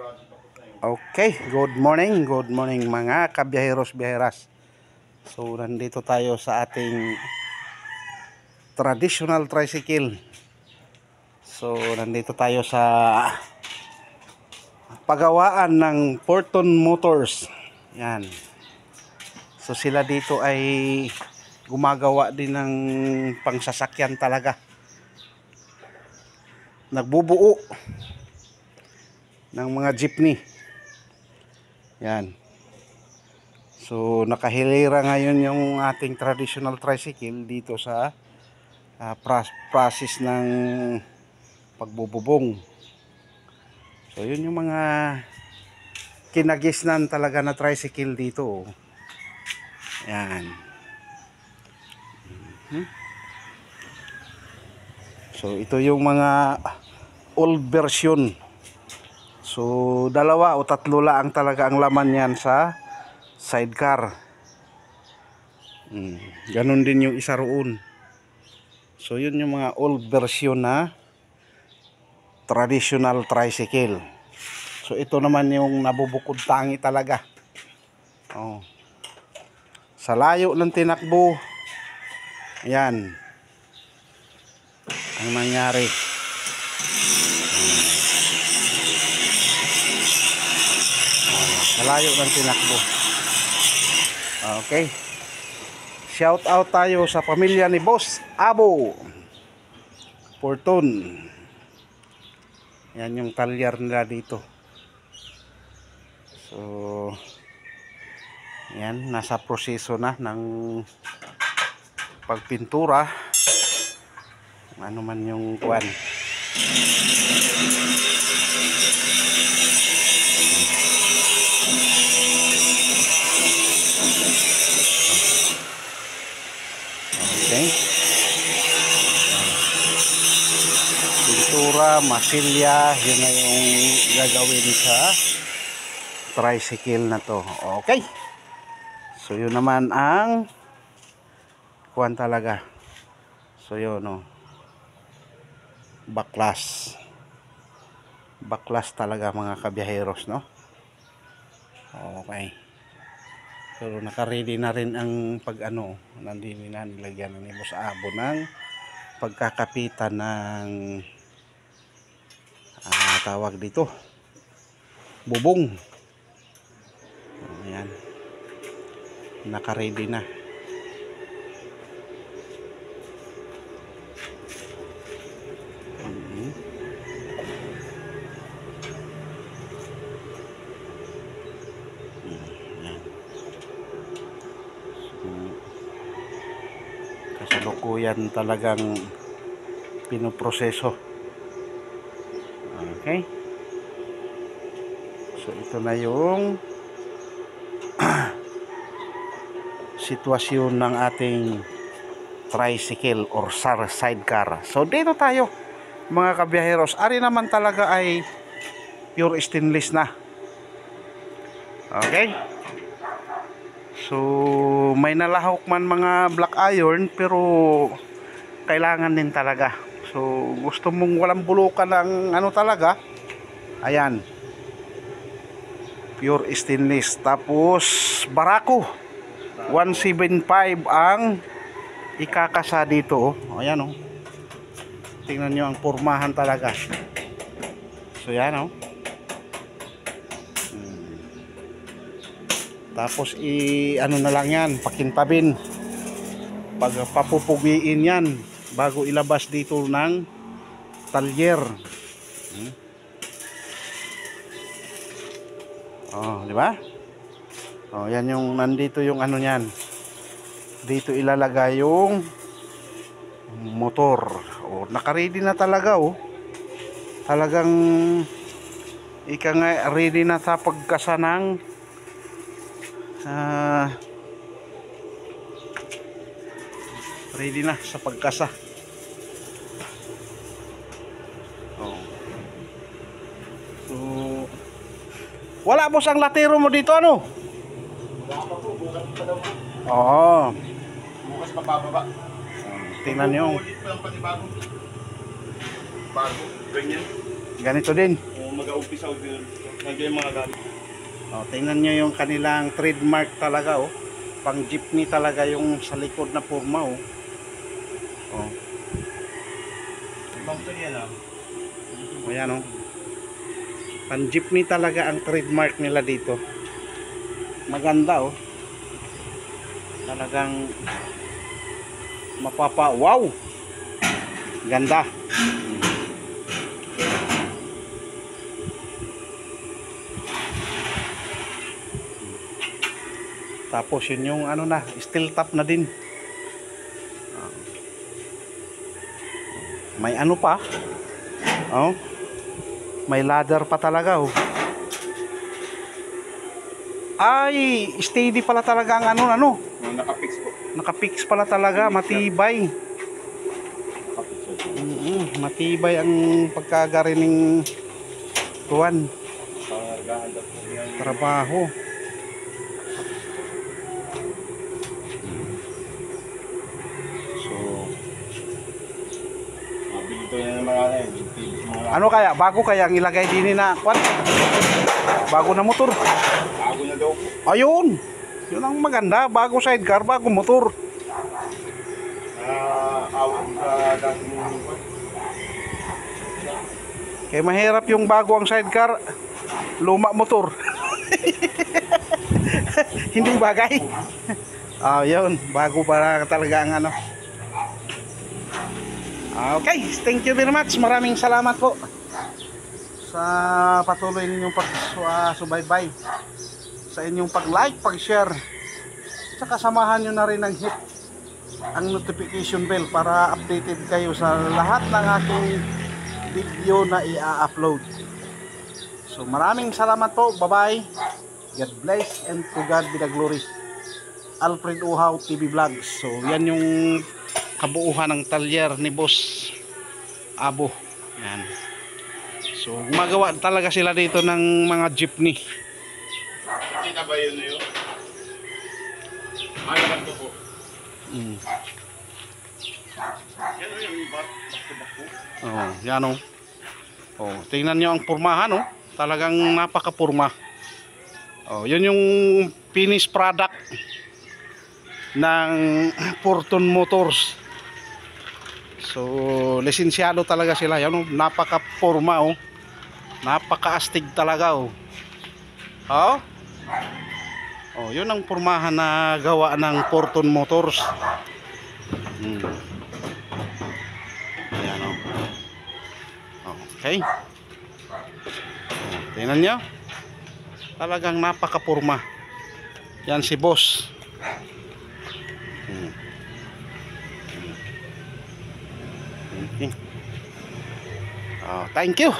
Okay, good morning mga kabiyaheros biyaheras. So nandito tayo sa ating traditional tricycle. So nandito tayo sa pagawaan ng Fortune Motors. Yan. So sila dito ay gumagawa din ng pangsasakyan talaga. Nagbubuo ng mga jeepney. Yan. So nakahilera ngayon yung ating traditional tricycle dito sa process ng pagbububong. So yun yung mga kinagisnan talaga na tricycle dito. Yan. So ito yung mga old version. So dalawa o tatlo lang talaga ang laman yan sa sidecar. Ganon din yung isa roon. So yun yung mga old version na traditional tricycle. So ito naman yung nabubukod tangi talaga. Oh. Sa layo ng tinakbo, yan ang nangyari. Malayo ng tinakbo. Okay. Shout out tayo sa pamilya ni Boss Abo Fortune. Yan yung talyar nila dito. So yan, nasa proseso na ng pagpintura. Ano man yung kuwan. Okay. Pintura, masilya, yun na yung gagawin sa tricycle na to. Okay. So yun naman ang kuwan talaga. So yun, no. Baklas. Baklas talaga mga kabiyaheros, no. Okay. Pero naka-ready na rin ang pag-ano, nandito na nilagyan ni Boss Abo ng pagkakapitan ng tawag dito, bubong. Ayan. Naka-ready na. Kasalukuyan talagang pinoproseso. Okay. So ito na yung sitwasyon ng ating tricycle or sidecar. So dito tayo mga kabiyaheros. Ari naman talaga ay pure stainless na. Okay. So may nalahok man mga black iron, pero kailangan din talaga. So gusto mong walang bulukan ng ano talaga, ayan, pure stainless. Tapos barako 175 ang ikakasa dito. Ayan, oh. Tingnan nyo ang pormahan talaga. So yan, oh. Tapos ano na lang yan, pakintabin, pag papupugiin yan bago ilabas dito ng talyer. Oh, di ba? Oh, yan yung nandito yung ano niyan. Dito ilalagay yung motor. Oh, naka-ready na talaga, oh. Talagang ika nga ready na sa pagkasa ng ready na sa pagkasa. Oh. So wala boss ang latero mo dito, ano? Wala pa po, bukas pa daw po. Oo. Bukas pa bababa. Tingnan nyo. Ulit pa yung panibagong bago, ganyan. Ganito din. mag-aumpisa din. Nandiyan yung mga gamit. Oh, tingnan nyo yung kanilang trademark talaga, oh. Pang jeepney talaga yung sa likod na porma, oh. Oh. Ibang to yan ah. O yan, oh. Pang jeepney talaga ang trademark nila dito. Maganda, oh. Talagang wow! Ganda. Tapos yun yung ano na, steel top na din. May ano pa? Oh. May ladder pa talaga, oh. Ay, steady pala talaga ang ano. Nakapix po. Nakapix pala talaga, matibay. Matibay ang pagkagarining tuwan. Trabaho. So, Mabili to yan ng mga ano kaya? Bago kaya ang ilagay din na kwan? Bago na motor. bago na daw po. Ayun. Yun ang maganda. Bago sidecar, bago motor. Awag sa dating po. Kaya mahirap yung bago ang sidecar, luma motor. Hindi bagay. Yun. Bago para talaga ang ano. Okay. Thank you very much. Maraming salamat po sa patuloy ninyong pagsubaybay, sa inyong pag-like, pag-share. Saka samahan nyo na rin ng hit ang notification bell para updated kayo sa lahat ng aking video na i-upload. So maraming salamat po. Bye-bye. God bless and to God be the glory. Alfred Uhaw TV Vlogs. So yan yung kabuuhan ng talyer ni Boss Abo. Yan. So gumagawa talaga sila dito ng mga jeepney. Kita ba yun yun? Ayaw ko po. Yan o yung back-to-back po. Yan o. Tingnan nyo ang pormahan, oh. Talagang napaka-porma. Yun yung finished product ng Fortune Motors. So, lisensyado talaga sila. Yan o, napaka-porma, oh. Napaka-astig talaga, oh. Yun ang pormahan na gawa ng Fortune Motors. Ayan, oh. Okay. Tingnan nyo. Talagang napaka-porma. Yan si Boss. Okay. Thank you.